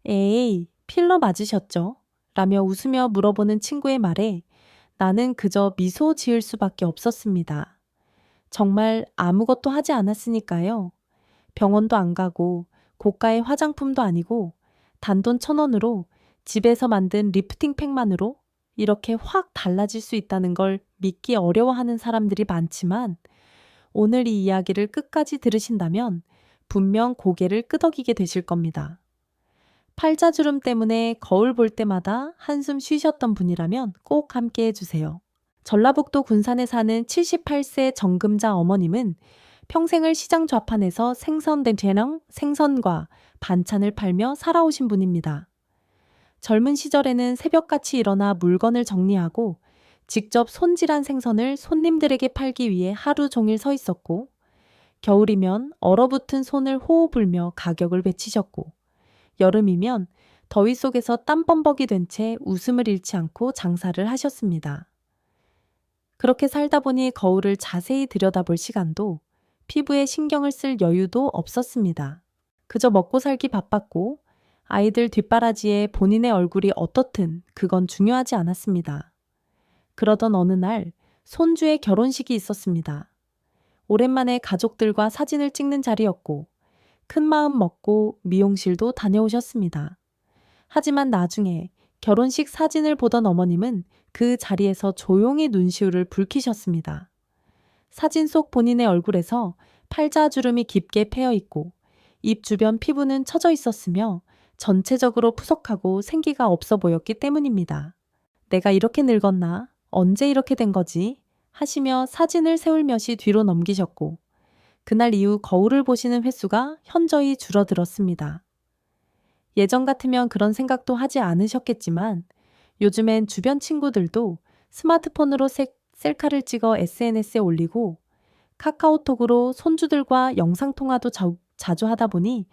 에이, 필러 맞으셨죠? 라며 웃으며 물어보는 친구의 말에 나는 그저 미소 지을 수밖에 없었습니다. 정말 아무것도 하지 않았으니까요. 병원도 안 가고 고가의 화장품도 아니고 단돈 1,000원으로 집에서 만든 리프팅 팩만으로 이렇게 확 달라질 수 있다는 걸 믿기 어려워하는 사람들이 많지만 오늘 이 이야기를 끝까지 들으신다면 분명 고개를 끄덕이게 되실 겁니다. 팔자주름 때문에 거울 볼 때마다 한숨 쉬셨던 분이라면 꼭 함께 해주세요. 전라북도 군산에 사는 78세 정금자 어머님은 평생을 시장 좌판에서 생선대게랑 생선과 반찬을 팔며 살아오신 분입니다. 젊은 시절에는 새벽같이 일어나 물건을 정리하고 직접 손질한 생선을 손님들에게 팔기 위해 하루 종일 서 있었고, 겨울이면 얼어붙은 손을 호호 불며 가격을 외치셨고, 여름이면 더위 속에서 땀범벅이 된 채 웃음을 잃지 않고 장사를 하셨습니다. 그렇게 살다 보니 거울을 자세히 들여다볼 시간도 피부에 신경을 쓸 여유도 없었습니다. 그저 먹고 살기 바빴고 아이들 뒷바라지에 본인의 얼굴이 어떻든 그건 중요하지 않았습니다. 그러던 어느 날 손주의 결혼식이 있었습니다. 오랜만에 가족들과 사진을 찍는 자리였고 큰 마음 먹고 미용실도 다녀오셨습니다. 하지만 나중에 결혼식 사진을 보던 어머님은 그 자리에서 조용히 눈시울을 붉히셨습니다. 사진 속 본인의 얼굴에서 팔자주름이 깊게 패여 있고 입 주변 피부는 처져 있었으며 전체적으로 푸석하고 생기가 없어 보였기 때문입니다. 내가 이렇게 늙었나? 언제 이렇게 된 거지? 하시며 사진을 세울며시 뒤로 넘기셨고 그날 이후 거울을 보시는 횟수가 현저히 줄어들었습니다. 예전 같으면 그런 생각도 하지 않으셨겠지만 요즘엔 주변 친구들도 스마트폰으로 셀카를 찍어 SNS에 올리고 카카오톡으로 손주들과 영상통화도 자주 하다 보니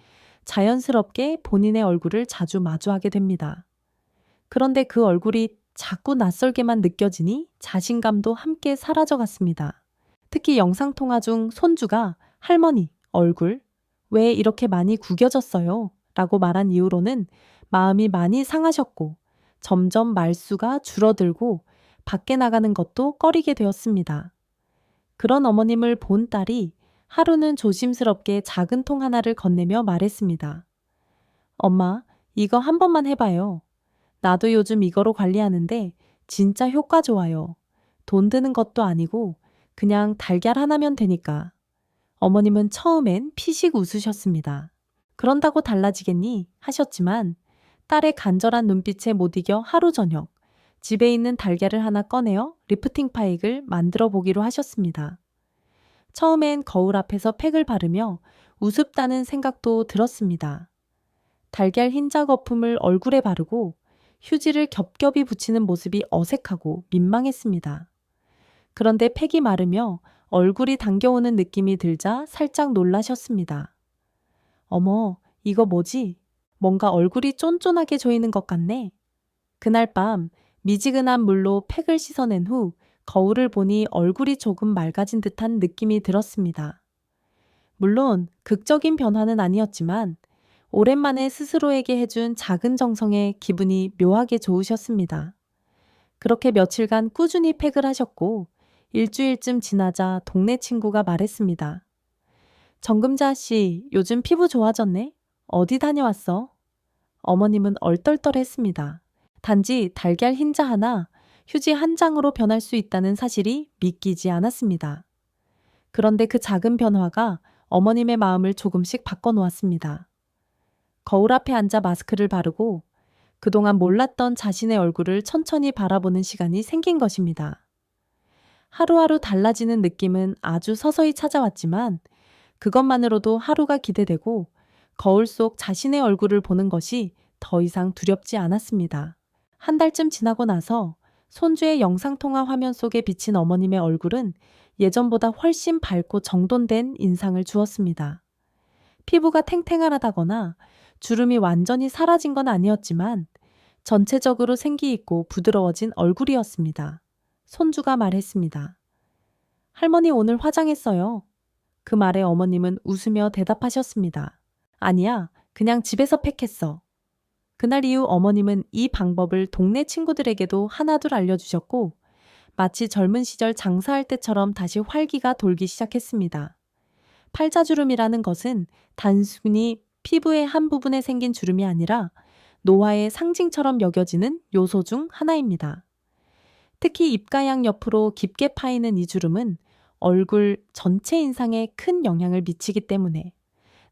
자연스럽게 본인의 얼굴을 자주 마주하게 됩니다. 그런데 그 얼굴이 자꾸 낯설게만 느껴지니 자신감도 함께 사라져 갔습니다. 특히 영상통화 중 손주가 할머니, 얼굴, 왜 이렇게 많이 구겨졌어요? 라고 말한 이후로는 마음이 많이 상하셨고 점점 말수가 줄어들고 밖에 나가는 것도 꺼리게 되었습니다. 그런 어머님을 본 딸이 하루는 조심스럽게 작은 통 하나를 건네며 말했습니다. 엄마, 이거 한 번만 해봐요. 나도 요즘 이거로 관리하는데 진짜 효과 좋아요. 돈 드는 것도 아니고 그냥 달걀 하나면 되니까. 어머님은 처음엔 피식 웃으셨습니다. 그런다고 달라지겠니? 하셨지만 딸의 간절한 눈빛에 못 이겨 하루 저녁 집에 있는 달걀을 하나 꺼내어 리프팅 파익을 만들어 보기로 하셨습니다. 처음엔 거울 앞에서 팩을 바르며 우습다는 생각도 들었습니다. 달걀 흰자 거품을 얼굴에 바르고 휴지를 겹겹이 붙이는 모습이 어색하고 민망했습니다. 그런데 팩이 마르며 얼굴이 당겨오는 느낌이 들자 살짝 놀라셨습니다. 어머, 이거 뭐지? 뭔가 얼굴이 쫀쫀하게 조이는 것 같네. 그날 밤 미지근한 물로 팩을 씻어낸 후 거울을 보니 얼굴이 조금 맑아진 듯한 느낌이 들었습니다. 물론 극적인 변화는 아니었지만 오랜만에 스스로에게 해준 작은 정성에 기분이 묘하게 좋으셨습니다. 그렇게 며칠간 꾸준히 팩을 하셨고 일주일쯤 지나자 동네 친구가 말했습니다. 정금자 씨, 요즘 피부 좋아졌네? 어디 다녀왔어? 어머님은 얼떨떨했습니다. 단지 달걀 흰자 하나, 휴지 한 장으로 변할 수 있다는 사실이 믿기지 않았습니다. 그런데 그 작은 변화가 어머님의 마음을 조금씩 바꿔놓았습니다. 거울 앞에 앉아 마스크를 바르고 그동안 몰랐던 자신의 얼굴을 천천히 바라보는 시간이 생긴 것입니다. 하루하루 달라지는 느낌은 아주 서서히 찾아왔지만 그것만으로도 하루가 기대되고 거울 속 자신의 얼굴을 보는 것이 더 이상 두렵지 않았습니다. 한 달쯤 지나고 나서 손주의 영상통화 화면 속에 비친 어머님의 얼굴은 예전보다 훨씬 밝고 정돈된 인상을 주었습니다. 피부가 탱탱하다거나 주름이 완전히 사라진 건 아니었지만 전체적으로 생기 있고 부드러워진 얼굴이었습니다. 손주가 말했습니다. 할머니 오늘 화장했어요. 그 말에 어머님은 웃으며 대답하셨습니다. 아니야, 그냥 집에서 팩했어. 그날 이후 어머님은 이 방법을 동네 친구들에게도 하나둘 알려주셨고 마치 젊은 시절 장사할 때처럼 다시 활기가 돌기 시작했습니다. 팔자주름이라는 것은 단순히 피부의 한 부분에 생긴 주름이 아니라 노화의 상징처럼 여겨지는 요소 중 하나입니다. 특히 입가양 옆으로 깊게 파이는 이 주름은 얼굴 전체 인상에 큰 영향을 미치기 때문에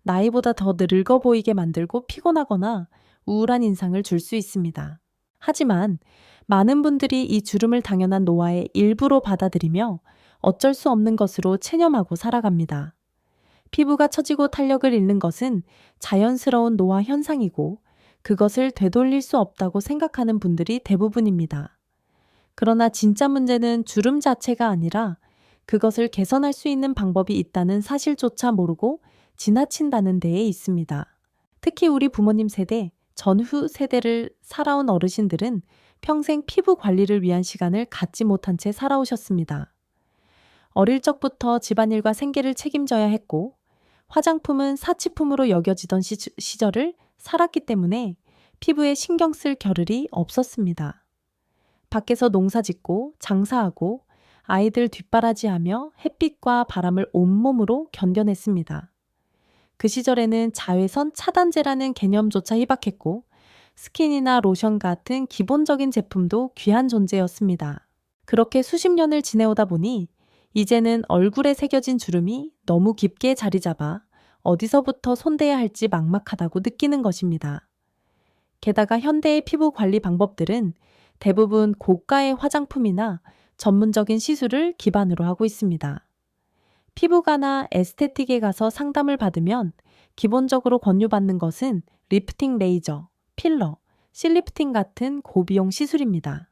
나이보다 더 늙어 보이게 만들고 피곤하거나 우울한 인상을 줄 수 있습니다. 하지만 많은 분들이 이 주름을 당연한 노화의 일부로 받아들이며 어쩔 수 없는 것으로 체념하고 살아갑니다. 피부가 처지고 탄력을 잃는 것은 자연스러운 노화 현상이고 그것을 되돌릴 수 없다고 생각하는 분들이 대부분입니다. 그러나 진짜 문제는 주름 자체가 아니라 그것을 개선할 수 있는 방법이 있다는 사실조차 모르고 지나친다는 데에 있습니다. 특히 우리 부모님 세대, 전후 세대를 살아온 어르신들은 평생 피부 관리를 위한 시간을 갖지 못한 채 살아오셨습니다. 어릴 적부터 집안일과 생계를 책임져야 했고 화장품은 사치품으로 여겨지던 시절을 살았기 때문에 피부에 신경 쓸 겨를이 없었습니다. 밖에서 농사 짓고 장사하고 아이들 뒷바라지하며 햇빛과 바람을 온몸으로 견뎌냈습니다. 그 시절에는 자외선 차단제라는 개념조차 희박했고 스킨이나 로션 같은 기본적인 제품도 귀한 존재였습니다. 그렇게 수십 년을 지내오다 보니 이제는 얼굴에 새겨진 주름이 너무 깊게 자리 잡아 어디서부터 손대야 할지 막막하다고 느끼는 것입니다. 게다가 현대의 피부 관리 방법들은 대부분 고가의 화장품이나 전문적인 시술을 기반으로 하고 있습니다. 피부과나 에스테틱에 가서 상담을 받으면 기본적으로 권유받는 것은 리프팅 레이저, 필러, 실리프팅 같은 고비용 시술입니다.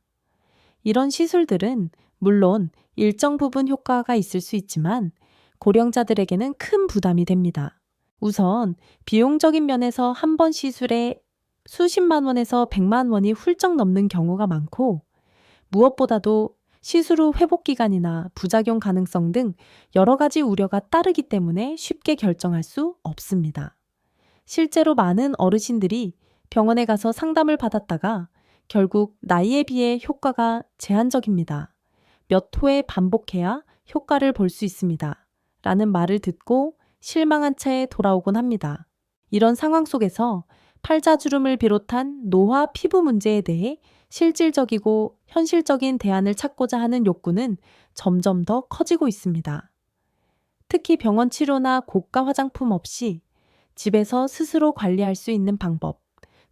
이런 시술들은 물론 일정 부분 효과가 있을 수 있지만 고령자들에게는 큰 부담이 됩니다. 우선 비용적인 면에서 한 번 시술에 수십만 원에서 100만 원이 훌쩍 넘는 경우가 많고 무엇보다도 시술 후 회복 기간이나 부작용 가능성 등 여러 가지 우려가 따르기 때문에 쉽게 결정할 수 없습니다. 실제로 많은 어르신들이 병원에 가서 상담을 받았다가 결국 나이에 비해 효과가 제한적입니다. 몇 호에 반복해야 효과를 볼 수 있습니다. 라는 말을 듣고 실망한 채 돌아오곤 합니다. 이런 상황 속에서 팔자주름을 비롯한 노화 피부 문제에 대해 실질적이고 현실적인 대안을 찾고자 하는 욕구는 점점 더 커지고 있습니다. 특히 병원 치료나 고가 화장품 없이 집에서 스스로 관리할 수 있는 방법,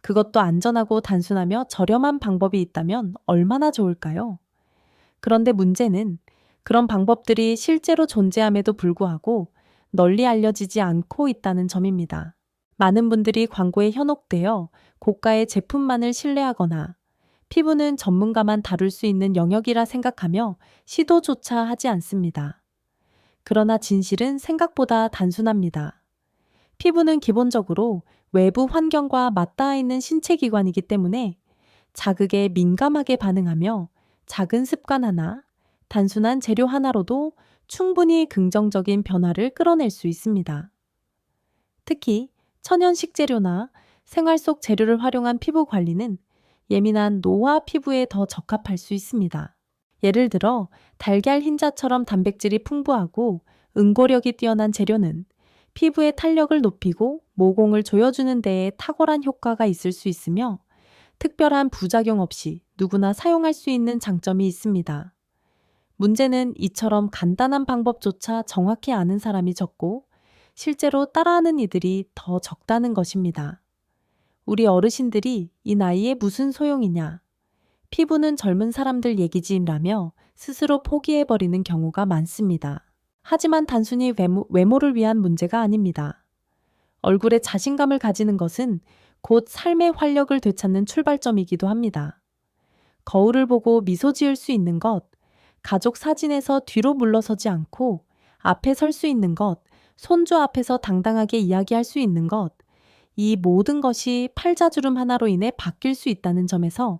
그것도 안전하고 단순하며 저렴한 방법이 있다면 얼마나 좋을까요? 그런데 문제는 그런 방법들이 실제로 존재함에도 불구하고 널리 알려지지 않고 있다는 점입니다. 많은 분들이 광고에 현혹되어 고가의 제품만을 신뢰하거나 피부는 전문가만 다룰 수 있는 영역이라 생각하며 시도조차 하지 않습니다. 그러나 진실은 생각보다 단순합니다. 피부는 기본적으로 외부 환경과 맞닿아 있는 신체 기관이기 때문에 자극에 민감하게 반응하며 작은 습관 하나, 단순한 재료 하나로도 충분히 긍정적인 변화를 끌어낼 수 있습니다. 특히 천연 식재료나 생활 속 재료를 활용한 피부 관리는 예민한 노화 피부에 더 적합할 수 있습니다. 예를 들어 달걀 흰자처럼 단백질이 풍부하고 응고력이 뛰어난 재료는 피부의 탄력을 높이고 모공을 조여주는 데에 탁월한 효과가 있을 수 있으며 특별한 부작용 없이 누구나 사용할 수 있는 장점이 있습니다. 문제는 이처럼 간단한 방법조차 정확히 아는 사람이 적고 실제로 따라하는 이들이 더 적다는 것입니다. 우리 어르신들이 이 나이에 무슨 소용이냐, 피부는 젊은 사람들 얘기지라며 스스로 포기해버리는 경우가 많습니다. 하지만 단순히 외모를 위한 문제가 아닙니다. 얼굴에 자신감을 가지는 것은 곧 삶의 활력을 되찾는 출발점이기도 합니다. 거울을 보고 미소 지을 수 있는 것, 가족 사진에서 뒤로 물러서지 않고 앞에 설 수 있는 것, 손주 앞에서 당당하게 이야기할 수 있는 것, 이 모든 것이 팔자주름 하나로 인해 바뀔 수 있다는 점에서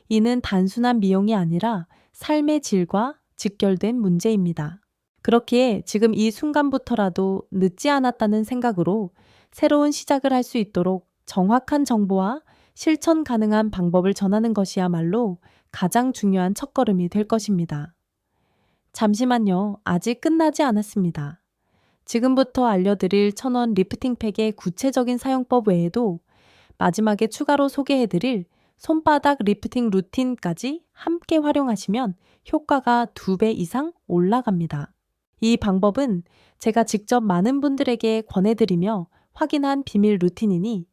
이는 단순한 미용이 아니라 삶의 질과 직결된 문제입니다. 그렇기에 지금 이 순간부터라도 늦지 않았다는 생각으로 새로운 시작을 할 수 있도록 정확한 정보와 실천 가능한 방법을 전하는 것이야말로 가장 중요한 첫걸음이 될 것입니다. 잠시만요. 아직 끝나지 않았습니다. 지금부터 알려드릴 1000원 리프팅팩의 구체적인 사용법 외에도 마지막에 추가로 소개해드릴 손바닥 리프팅 루틴까지 함께 활용하시면 효과가 2배 이상 올라갑니다. 이 방법은 제가 직접 많은 분들에게 권해드리며 확인한 비밀 루틴이니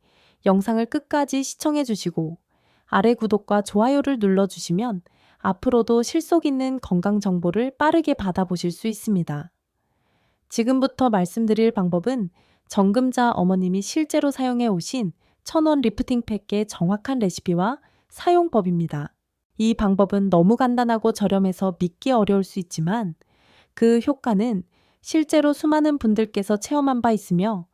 영상을 끝까지 시청해주시고 아래 구독과 좋아요를 눌러주시면 앞으로도 실속 있는 건강 정보를 빠르게 받아보실 수 있습니다. 지금부터 말씀드릴 방법은 정금자 어머님이 실제로 사용해 오신 1000원 리프팅팩의 정확한 레시피와 사용법입니다. 이 방법은 너무 간단하고 저렴해서 믿기 어려울 수 있지만 그 효과는 실제로 수많은 분들께서 체험한 바 있으며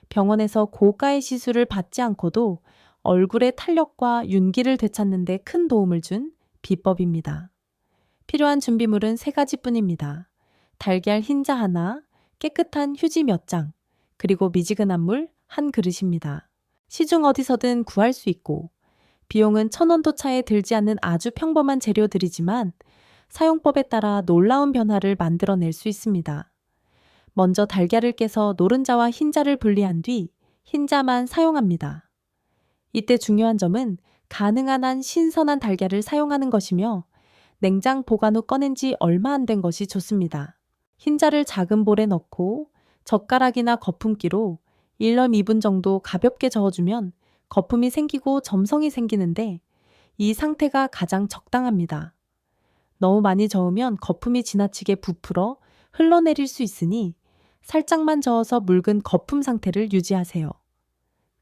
병원에서 고가의 시술을 받지 않고도 얼굴의 탄력과 윤기를 되찾는 데 큰 도움을 준 비법입니다. 필요한 준비물은 3가지뿐입니다. 달걀 흰자 하나, 깨끗한 휴지 몇 장, 그리고 미지근한 물 1그릇입니다. 시중 어디서든 구할 수 있고 비용은 1000원도 차에 들지 않는 아주 평범한 재료들이지만 사용법에 따라 놀라운 변화를 만들어낼 수 있습니다. 먼저 달걀을 깨서 노른자와 흰자를 분리한 뒤 흰자만 사용합니다. 이때 중요한 점은 가능한 한 신선한 달걀을 사용하는 것이며 냉장 보관 후 꺼낸 지 얼마 안 된 것이 좋습니다. 흰자를 작은 볼에 넣고 젓가락이나 거품기로 1럼 2분 정도 가볍게 저어주면 거품이 생기고 점성이 생기는데 이 상태가 가장 적당합니다. 너무 많이 저으면 거품이 지나치게 부풀어 흘러내릴 수 있으니 살짝만 저어서 묽은 거품 상태를 유지하세요.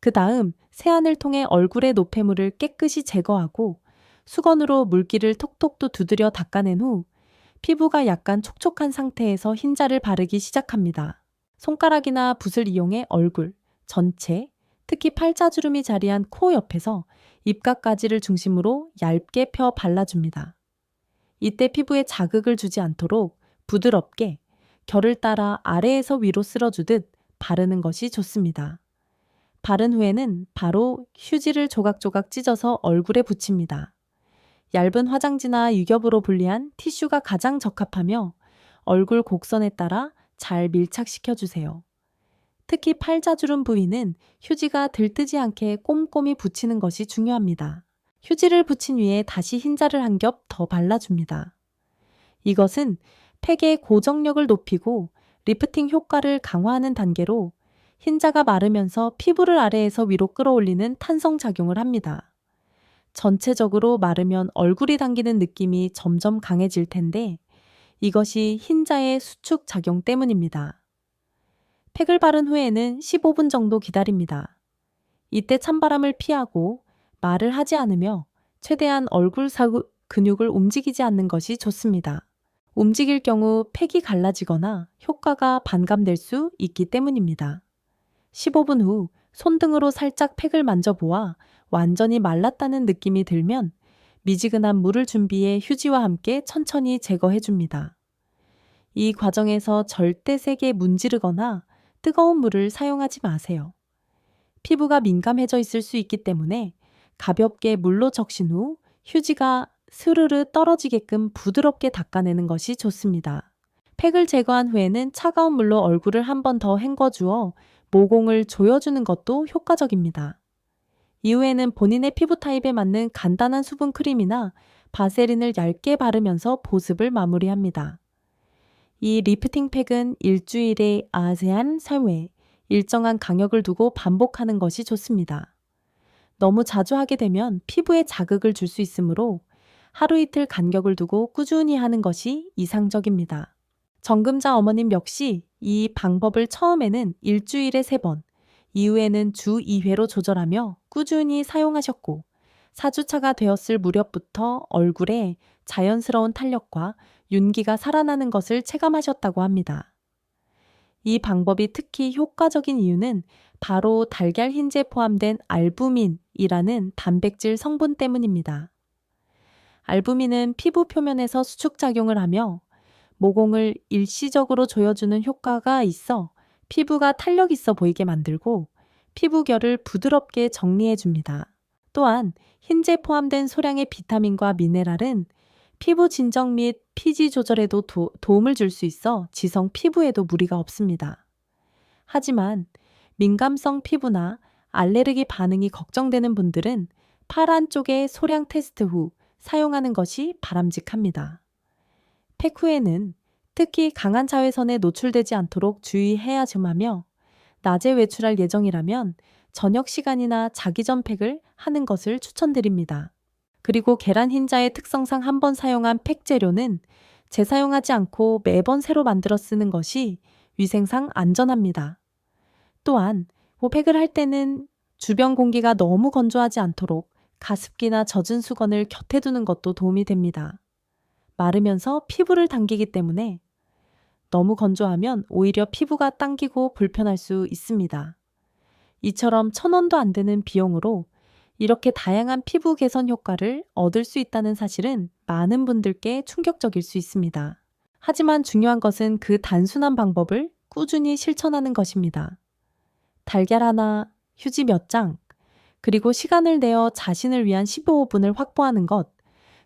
그 다음 세안을 통해 얼굴의 노폐물을 깨끗이 제거하고 수건으로 물기를 톡톡 두드려 닦아낸 후 피부가 약간 촉촉한 상태에서 흰자를 바르기 시작합니다. 손가락이나 붓을 이용해 얼굴 전체, 특히 팔자주름이 자리한 코 옆에서 입가까지를 중심으로 얇게 펴 발라줍니다. 이때 피부에 자극을 주지 않도록 부드럽게 결을 따라 아래에서 위로 쓸어주듯 바르는 것이 좋습니다. 바른 후에는 바로 휴지를 조각조각 찢어서 얼굴에 붙입니다. 얇은 화장지나 유겹으로 분리한 티슈가 가장 적합하며 얼굴 곡선에 따라 잘 밀착시켜주세요. 특히 팔자주름 부위는 휴지가 들뜨지 않게 꼼꼼히 붙이는 것이 중요합니다. 휴지를 붙인 위에 다시 흰자를 한 겹 더 발라줍니다. 이것은 팩의 고정력을 높이고 리프팅 효과를 강화하는 단계로 흰자가 마르면서 피부를 아래에서 위로 끌어올리는 탄성작용을 합니다. 전체적으로 마르면 얼굴이 당기는 느낌이 점점 강해질 텐데 이것이 흰자의 수축 작용 때문입니다. 팩을 바른 후에는 15분 정도 기다립니다. 이때 찬바람을 피하고 말을 하지 않으며 최대한 얼굴 근육을 움직이지 않는 것이 좋습니다. 움직일 경우 팩이 갈라지거나 효과가 반감될 수 있기 때문입니다. 15분 후 손등으로 살짝 팩을 만져보아 완전히 말랐다는 느낌이 들면 미지근한 물을 준비해 휴지와 함께 천천히 제거해줍니다. 이 과정에서 절대 세게 문지르거나 뜨거운 물을 사용하지 마세요. 피부가 민감해져 있을 수 있기 때문에 가볍게 물로 적신 후 휴지가 스르르 떨어지게끔 부드럽게 닦아내는 것이 좋습니다. 팩을 제거한 후에는 차가운 물로 얼굴을 한 번 더 헹궈주어 모공을 조여주는 것도 효과적입니다. 이후에는 본인의 피부 타입에 맞는 간단한 수분 크림이나 바세린을 얇게 바르면서 보습을 마무리합니다. 이 리프팅 팩은 일주일에 아세안 3회 일정한 간격을 두고 반복하는 것이 좋습니다. 너무 자주 하게 되면 피부에 자극을 줄 수 있으므로 하루 이틀 간격을 두고 꾸준히 하는 것이 이상적입니다. 정금자 어머님 역시 이 방법을 처음에는 일주일에 3번, 이후에는 주 2회로 조절하며 꾸준히 사용하셨고 4주차가 되었을 무렵부터 얼굴에 자연스러운 탄력과 윤기가 살아나는 것을 체감하셨다고 합니다. 이 방법이 특히 효과적인 이유는 바로 달걀 흰자에 포함된 알부민이라는 단백질 성분 때문입니다. 알부민은 피부 표면에서 수축작용을 하며 모공을 일시적으로 조여주는 효과가 있어 피부가 탄력 있어 보이게 만들고 피부결을 부드럽게 정리해줍니다. 또한 흰제 포함된 소량의 비타민과 미네랄은 피부 진정 및 피지 조절에도 도움을 줄 수 있어 지성 피부에도 무리가 없습니다. 하지만 민감성 피부나 알레르기 반응이 걱정되는 분들은 파란 쪽의 소량 테스트 후 사용하는 것이 바람직합니다. 팩 후에는 특히 강한 자외선에 노출되지 않도록 주의해야만 하며 낮에 외출할 예정이라면 저녁 시간이나 자기 전 팩을 하는 것을 추천드립니다. 그리고 계란 흰자의 특성상 한 번 사용한 팩 재료는 재사용하지 않고 매번 새로 만들어 쓰는 것이 위생상 안전합니다. 또한 팩을 할 때는 주변 공기가 너무 건조하지 않도록 가습기나 젖은 수건을 곁에 두는 것도 도움이 됩니다. 마르면서 피부를 당기기 때문에 너무 건조하면 오히려 피부가 당기고 불편할 수 있습니다. 이처럼 1,000원도 안 되는 비용으로 이렇게 다양한 피부 개선 효과를 얻을 수 있다는 사실은 많은 분들께 충격적일 수 있습니다. 하지만 중요한 것은 그 단순한 방법을 꾸준히 실천하는 것입니다. 달걀 하나, 휴지 몇 장, 그리고 시간을 내어 자신을 위한 15분을 확보하는 것,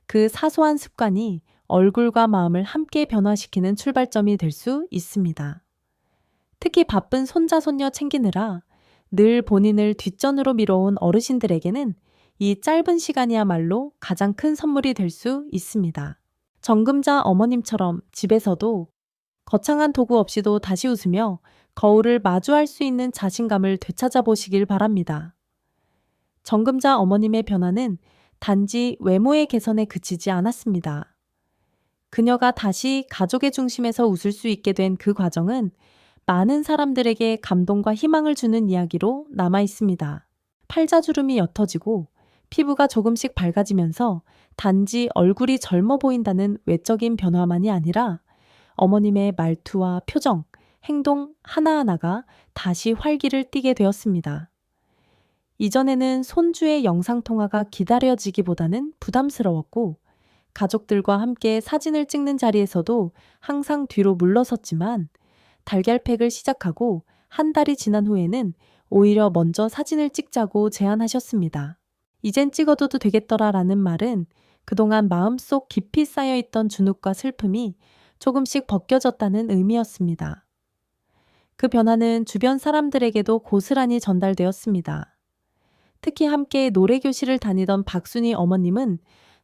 그 사소한 습관이 얼굴과 마음을 함께 변화시키는 출발점이 될 수 있습니다. 특히 바쁜 손자 손녀 챙기느라 늘 본인을 뒷전으로 미뤄온 어르신들에게는 이 짧은 시간이야말로 가장 큰 선물이 될 수 있습니다. 정금자 어머님처럼 집에서도 거창한 도구 없이도 다시 웃으며 거울을 마주할 수 있는 자신감을 되찾아 보시길 바랍니다. 정금자 어머님의 변화는 단지 외모의 개선에 그치지 않았습니다. 그녀가 다시 가족의 중심에서 웃을 수 있게 된 그 과정은 많은 사람들에게 감동과 희망을 주는 이야기로 남아 있습니다. 팔자주름이 옅어지고 피부가 조금씩 밝아지면서 단지 얼굴이 젊어 보인다는 외적인 변화만이 아니라 어머님의 말투와 표정, 행동 하나하나가 다시 활기를 띠게 되었습니다. 이전에는 손주의 영상통화가 기다려지기보다는 부담스러웠고 가족들과 함께 사진을 찍는 자리에서도 항상 뒤로 물러섰지만 달걀팩을 시작하고 한 달이 지난 후에는 오히려 먼저 사진을 찍자고 제안하셨습니다. 이젠 찍어도 되겠더라라는 말은 그동안 마음속 깊이 쌓여있던 주눅과 슬픔이 조금씩 벗겨졌다는 의미였습니다. 그 변화는 주변 사람들에게도 고스란히 전달되었습니다. 특히 함께 노래교실을 다니던 박순희 어머님은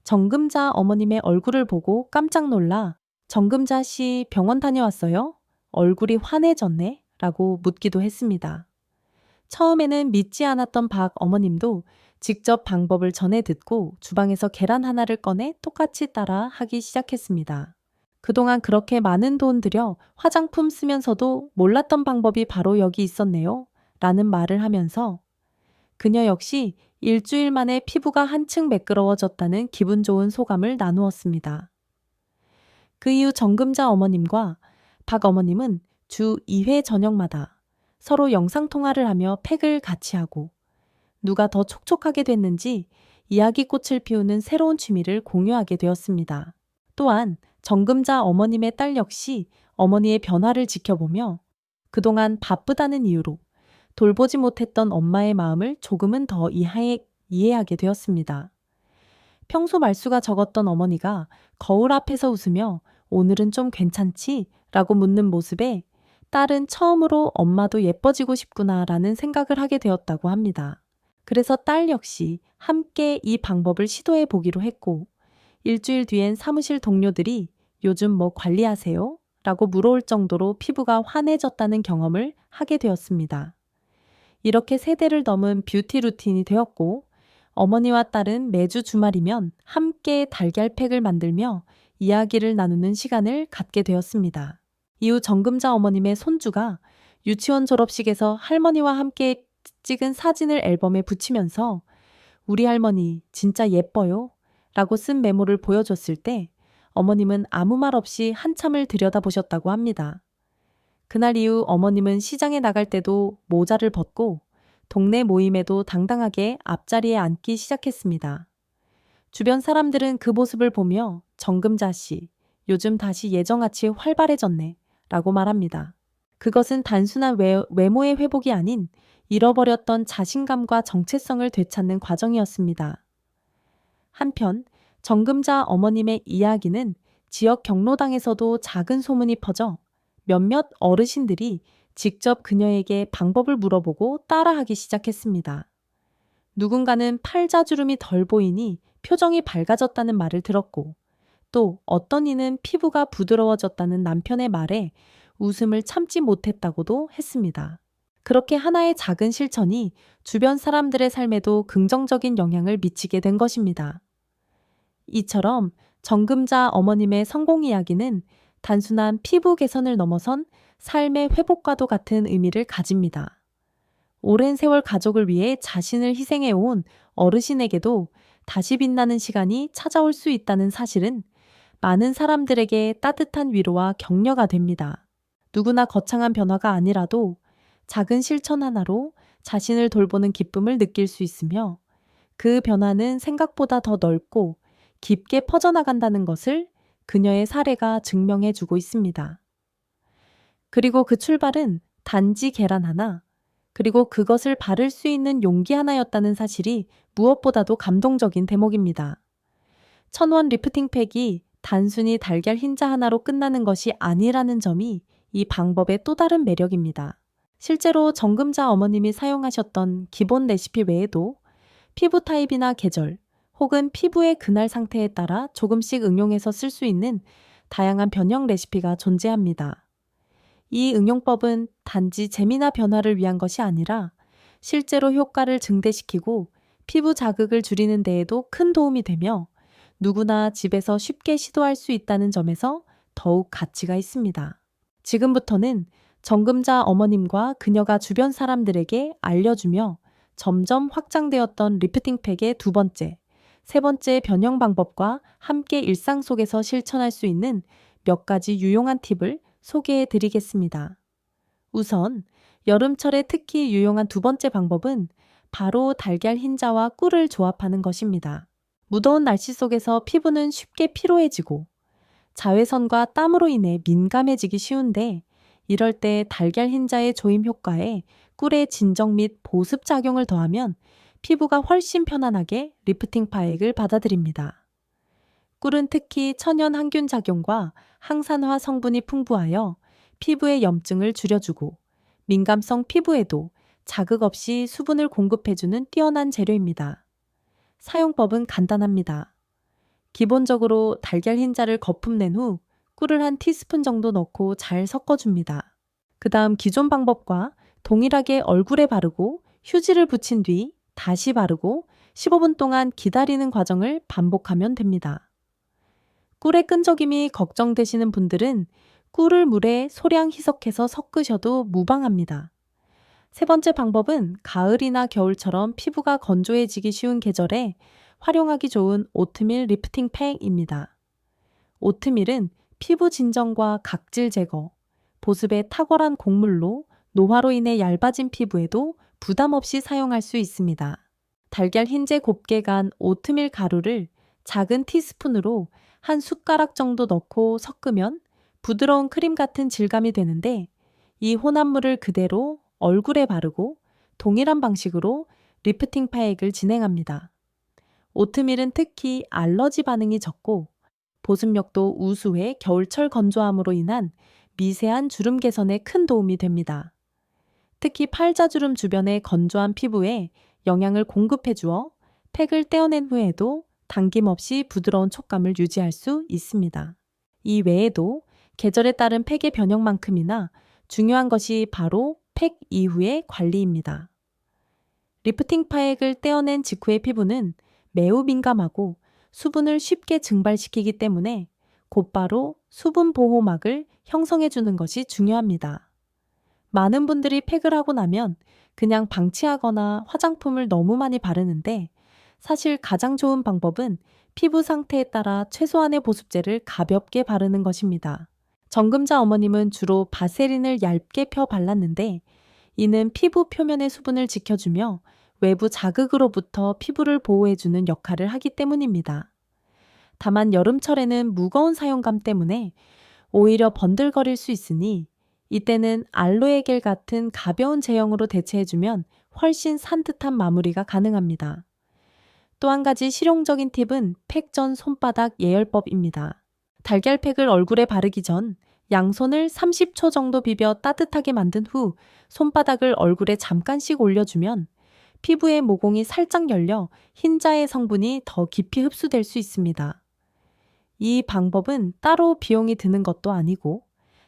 정금자 어머님의 얼굴을 보고 깜짝 놀라 정금자 씨 병원 다녀왔어요? 얼굴이 환해졌네? 라고 묻기도 했습니다. 처음에는 믿지 않았던 박 어머님도 직접 방법을 전해 듣고 주방에서 계란 하나를 꺼내 똑같이 따라 하기 시작했습니다. 그동안 그렇게 많은 돈 들여 화장품 쓰면서도 몰랐던 방법이 바로 여기 있었네요. 라는 말을 하면서 그녀 역시 일주일 만에 피부가 한층 매끄러워졌다는 기분 좋은 소감을 나누었습니다. 그 이후 정금자 어머님과 박 어머님은 주 2회 저녁마다 서로 영상통화를 하며 팩을 같이 하고 누가 더 촉촉하게 됐는지 이야기꽃을 피우는 새로운 취미를 공유하게 되었습니다. 또한 정금자 어머님의 딸 역시 어머니의 변화를 지켜보며 그동안 바쁘다는 이유로 돌보지 못했던 엄마의 마음을 조금은 더 이해하게 되었습니다. 평소 말수가 적었던 어머니가 거울 앞에서 웃으며 오늘은 좀 괜찮지? 라고 묻는 모습에 딸은 처음으로 엄마도 예뻐지고 싶구나 라는 생각을 하게 되었다고 합니다. 그래서 딸 역시 함께 이 방법을 시도해 보기로 했고 일주일 뒤엔 사무실 동료들이 요즘 뭐 관리하세요? 라고 물어올 정도로 피부가 환해졌다는 경험을 하게 되었습니다. 이렇게 세대를 넘은 뷰티 루틴이 되었고 어머니와 딸은 매주 주말이면 함께 달걀팩을 만들며 이야기를 나누는 시간을 갖게 되었습니다. 이후 정금자 어머님의 손주가 유치원 졸업식에서 할머니와 함께 찍은 사진을 앨범에 붙이면서 우리 할머니 진짜 예뻐요 라고 쓴 메모를 보여줬을 때 어머님은 아무 말 없이 한참을 들여다보셨다고 합니다. 그날 이후 어머님은 시장에 나갈 때도 모자를 벗고 동네 모임에도 당당하게 앞자리에 앉기 시작했습니다. 주변 사람들은 그 모습을 보며 정금자 씨, 요즘 다시 예전같이 활발해졌네 라고 말합니다. 그것은 단순한 외모의 회복이 아닌 잃어버렸던 자신감과 정체성을 되찾는 과정이었습니다. 한편 정금자 어머님의 이야기는 지역 경로당에서도 작은 소문이 퍼져 몇몇 어르신들이 직접 그녀에게 방법을 물어보고 따라하기 시작했습니다. 누군가는 팔자주름이 덜 보이니 표정이 밝아졌다는 말을 들었고, 또 어떤 이는 피부가 부드러워졌다는 남편의 말에 웃음을 참지 못했다고도 했습니다. 그렇게 하나의 작은 실천이 주변 사람들의 삶에도 긍정적인 영향을 미치게 된 것입니다. 이처럼 정금자 어머님의 성공 이야기는 단순한 피부 개선을 넘어선 삶의 회복과도 같은 의미를 가집니다. 오랜 세월 가족을 위해 자신을 희생해온 어르신에게도 다시 빛나는 시간이 찾아올 수 있다는 사실은 많은 사람들에게 따뜻한 위로와 격려가 됩니다. 누구나 거창한 변화가 아니라도 작은 실천 하나로 자신을 돌보는 기쁨을 느낄 수 있으며, 그 변화는 생각보다 더 넓고 깊게 퍼져나간다는 것을 그녀의 사례가 증명해 주고 있습니다. 그리고 그 출발은 단지 계란 하나, 그리고 그것을 바를 수 있는 용기 하나였다는 사실이 무엇보다도 감동적인 대목입니다. 1000원 리프팅팩이 단순히 달걀 흰자 하나로 끝나는 것이 아니라는 점이 이 방법의 또 다른 매력입니다. 실제로 정금자 어머님이 사용하셨던 기본 레시피 외에도 피부 타입이나 계절, 혹은 피부의 그날 상태에 따라 조금씩 응용해서 쓸 수 있는 다양한 변형 레시피가 존재합니다. 이 응용법은 단지 재미나 변화를 위한 것이 아니라 실제로 효과를 증대시키고 피부 자극을 줄이는 데에도 큰 도움이 되며, 누구나 집에서 쉽게 시도할 수 있다는 점에서 더욱 가치가 있습니다. 지금부터는 정금자 어머님과 그녀가 주변 사람들에게 알려주며 점점 확장되었던 리프팅팩의 두 번째, 세 번째 변형 방법과 함께 일상 속에서 실천할 수 있는 몇 가지 유용한 팁을 소개해 드리겠습니다. 우선 여름철에 특히 유용한 두 번째 방법은 바로 달걀 흰자와 꿀을 조합하는 것입니다. 무더운 날씨 속에서 피부는 쉽게 피로해지고 자외선과 땀으로 인해 민감해지기 쉬운데, 이럴 때 달걀 흰자의 조임 효과에 꿀의 진정 및 보습 작용을 더하면 피부가 훨씬 편안하게 리프팅 파액을 받아들입니다. 꿀은 특히 천연 항균 작용과 항산화 성분이 풍부하여 피부의 염증을 줄여주고 민감성 피부에도 자극 없이 수분을 공급해주는 뛰어난 재료입니다. 사용법은 간단합니다. 기본적으로 달걀 흰자를 거품 낸 후 꿀을 한 티스푼 정도 넣고 잘 섞어줍니다. 그 다음 기존 방법과 동일하게 얼굴에 바르고 휴지를 붙인 뒤 다시 바르고 15분 동안 기다리는 과정을 반복하면 됩니다. 꿀의 끈적임이 걱정되시는 분들은 꿀을 물에 소량 희석해서 섞으셔도 무방합니다. 세 번째 방법은 가을이나 겨울처럼 피부가 건조해지기 쉬운 계절에 활용하기 좋은 오트밀 리프팅 팩입니다. 오트밀은 피부 진정과 각질 제거, 보습에 탁월한 곡물로 노화로 인해 얇아진 피부에도 부담 없이 사용할 수 있습니다. 달걀 흰재 곱게 간 오트밀 가루를 작은 티스푼으로 한 숟가락 정도 넣고 섞으면 부드러운 크림 같은 질감이 되는데, 이 혼합물을 그대로 얼굴에 바르고 동일한 방식으로 리프팅 파액을 진행합니다. 오트밀은 특히 알러지 반응이 적고 보습력도 우수해 겨울철 건조함으로 인한 미세한 주름 개선에 큰 도움이 됩니다. 특히 팔자주름 주변의 건조한 피부에 영양을 공급해 주어 팩을 떼어낸 후에도 당김없이 부드러운 촉감을 유지할 수 있습니다. 이 외에도 계절에 따른 팩의 변형만큼이나 중요한 것이 바로 팩 이후의 관리입니다. 리프팅 파액을 떼어낸 직후의 피부는 매우 민감하고 수분을 쉽게 증발시키기 때문에 곧바로 수분 보호막을 형성해 주는 것이 중요합니다. 많은 분들이 팩을 하고 나면 그냥 방치하거나 화장품을 너무 많이 바르는데, 사실 가장 좋은 방법은 피부 상태에 따라 최소한의 보습제를 가볍게 바르는 것입니다. 정금자 어머님은 주로 바세린을 얇게 펴 발랐는데, 이는 피부 표면의 수분을 지켜주며 외부 자극으로부터 피부를 보호해주는 역할을 하기 때문입니다. 다만 여름철에는 무거운 사용감 때문에 오히려 번들거릴 수 있으니 이때는 알로에 겔 같은 가벼운 제형으로 대체해주면 훨씬 산뜻한 마무리가 가능합니다. 또 한 가지 실용적인 팁은 팩 전 손바닥 예열법입니다. 달걀팩을 얼굴에 바르기 전 양손을 30초 정도 비벼 따뜻하게 만든 후 손바닥을 얼굴에 잠깐씩 올려주면 피부의 모공이 살짝 열려 흰자의 성분이 더 깊이 흡수될 수 있습니다. 이 방법은 따로 비용이 드는 것도 아니고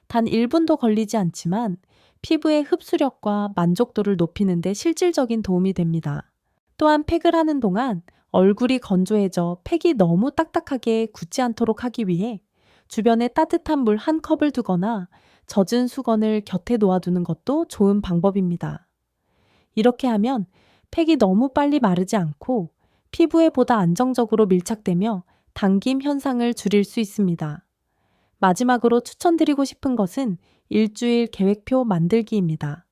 단 1분도 걸리지 않지만 피부의 흡수력과 만족도를 높이는 데 실질적인 도움이 됩니다. 또한 팩을 하는 동안 얼굴이 건조해져 팩이 너무 딱딱하게 굳지 않도록 하기 위해 주변에 따뜻한 물 한 컵을 두거나 젖은 수건을 곁에 놓아두는 것도 좋은 방법입니다. 이렇게 하면 팩이 너무 빨리 마르지 않고 피부에 보다 안정적으로 밀착되며 당김 현상을 줄일 수 있습니다. 마지막으로 추천드리고 싶은 것은 일주일 계획표 만들기입니다.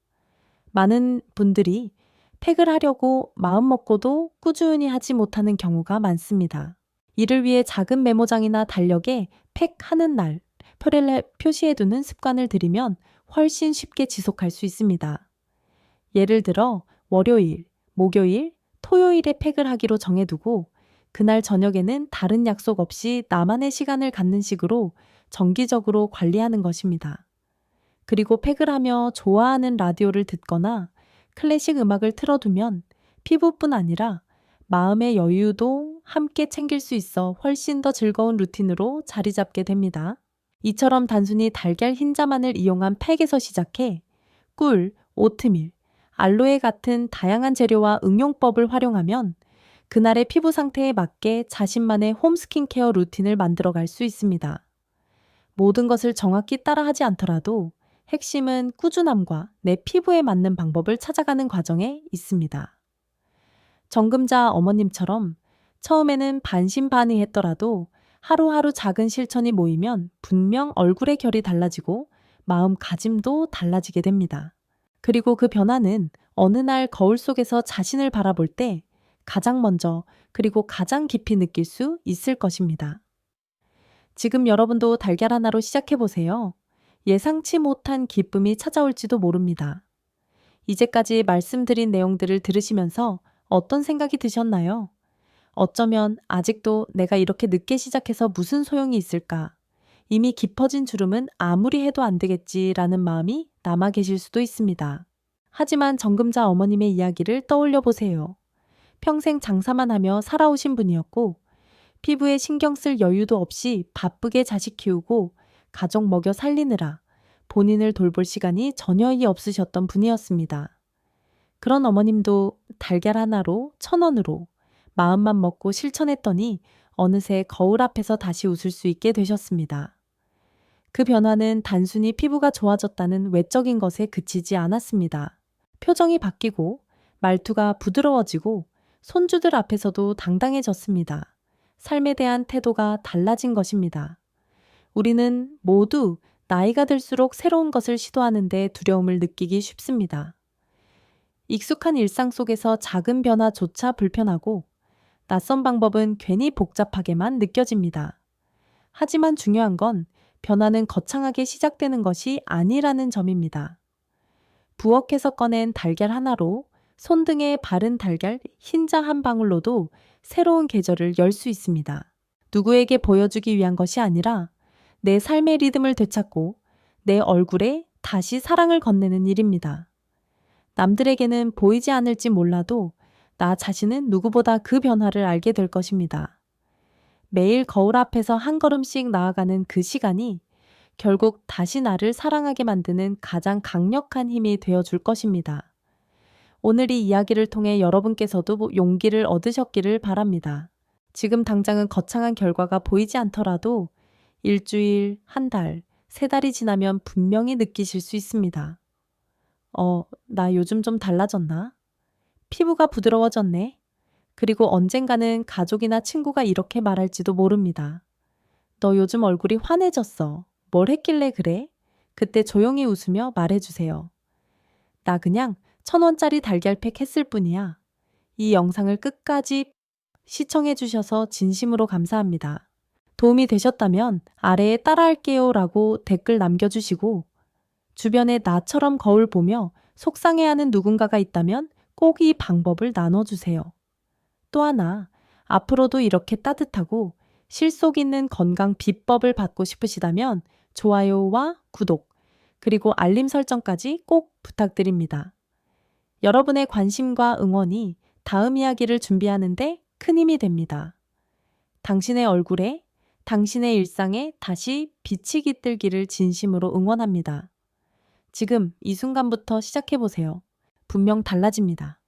많은 분들이 팩을 하려고 마음먹고도 꾸준히 하지 못하는 경우가 많습니다. 이를 위해 작은 메모장이나 달력에 팩 하는 날, 표를 표시해두는 습관을 들이면 훨씬 쉽게 지속할 수 있습니다. 예를 들어 월요일, 목요일, 토요일에 팩을 하기로 정해두고 그날 저녁에는 다른 약속 없이 나만의 시간을 갖는 식으로 정기적으로 관리하는 것입니다. 그리고 팩을 하며 좋아하는 라디오를 듣거나 클래식 음악을 틀어두면 피부뿐 아니라 마음의 여유도 함께 챙길 수 있어 훨씬 더 즐거운 루틴으로 자리 잡게 됩니다. 이처럼 단순히 달걀 흰자만을 이용한 팩에서 시작해 꿀, 오트밀, 알로에 같은 다양한 재료와 응용법을 활용하면 그날의 피부 상태에 맞게 자신만의 홈 스킨케어 루틴을 만들어갈 수 있습니다. 모든 것을 정확히 따라하지 않더라도 핵심은 꾸준함과 내 피부에 맞는 방법을 찾아가는 과정에 있습니다. 정금자 어머님처럼 처음에는 반신반의했더라도 하루하루 작은 실천이 모이면 분명 얼굴의 결이 달라지고 마음가짐도 달라지게 됩니다. 그리고 그 변화는 어느 날 거울 속에서 자신을 바라볼 때 가장 먼저 그리고 가장 깊이 느낄 수 있을 것입니다. 지금 여러분도 달걀 하나로 시작해보세요. 예상치 못한 기쁨이 찾아올지도 모릅니다. 이제까지 말씀드린 내용들을 들으시면서 어떤 생각이 드셨나요? 어쩌면 아직도 내가 이렇게 늦게 시작해서 무슨 소용이 있을까? 이미 깊어진 주름은 아무리 해도 안 되겠지라는 마음이 남아 계실 수도 있습니다. 하지만 정금자 어머님의 이야기를 떠올려 보세요. 평생 장사만 하며 살아오신 분이었고 피부에 신경 쓸 여유도 없이 바쁘게 자식 키우고 가족 먹여 살리느라 본인을 돌볼 시간이 전혀이 없으셨던 분이었습니다. 그런 어머님도 달걀 하나로 1,000원으로 마음만 먹고 실천했더니 어느새 거울 앞에서 다시 웃을 수 있게 되셨습니다. 그 변화는 단순히 피부가 좋아졌다는 외적인 것에 그치지 않았습니다. 표정이 바뀌고 말투가 부드러워지고 손주들 앞에서도 당당해졌습니다. 삶에 대한 태도가 달라진 것입니다. 우리는 모두 나이가 들수록 새로운 것을 시도하는데 두려움을 느끼기 쉽습니다. 익숙한 일상 속에서 작은 변화조차 불편하고 낯선 방법은 괜히 복잡하게만 느껴집니다. 하지만 중요한 건 변화는 거창하게 시작되는 것이 아니라는 점입니다. 부엌에서 꺼낸 달걀 하나로 손등에 바른 달걀 흰자 한 방울로도 새로운 계절을 열 수 있습니다. 누구에게 보여주기 위한 것이 아니라 내 삶의 리듬을 되찾고 내 얼굴에 다시 사랑을 건네는 일입니다. 남들에게는 보이지 않을지 몰라도 나 자신은 누구보다 그 변화를 알게 될 것입니다. 매일 거울 앞에서 한 걸음씩 나아가는 그 시간이 결국 다시 나를 사랑하게 만드는 가장 강력한 힘이 되어줄 것입니다. 오늘 이 이야기를 통해 여러분께서도 용기를 얻으셨기를 바랍니다. 지금 당장은 거창한 결과가 보이지 않더라도 일주일, 한 달, 3달이 지나면 분명히 느끼실 수 있습니다. 나 요즘 좀 달라졌나? 피부가 부드러워졌네. 그리고 언젠가는 가족이나 친구가 이렇게 말할지도 모릅니다. 너 요즘 얼굴이 환해졌어. 뭘 했길래 그래? 그때 조용히 웃으며 말해주세요. 나 그냥 1,000원짜리 달걀팩 했을 뿐이야. 이 영상을 끝까지 시청해주셔서 진심으로 감사합니다. 도움이 되셨다면 아래에 따라할게요 라고 댓글 남겨주시고 주변에 나처럼 거울 보며 속상해하는 누군가가 있다면 꼭 이 방법을 나눠주세요. 또 하나, 앞으로도 이렇게 따뜻하고 실속 있는 건강 비법을 받고 싶으시다면 좋아요와 구독, 그리고 알림 설정까지 꼭 부탁드립니다. 여러분의 관심과 응원이 다음 이야기를 준비하는데 큰 힘이 됩니다. 당신의 얼굴에, 당신의 일상에 다시 빛이 깃들기를 진심으로 응원합니다. 지금 이 순간부터 시작해보세요. 분명 달라집니다.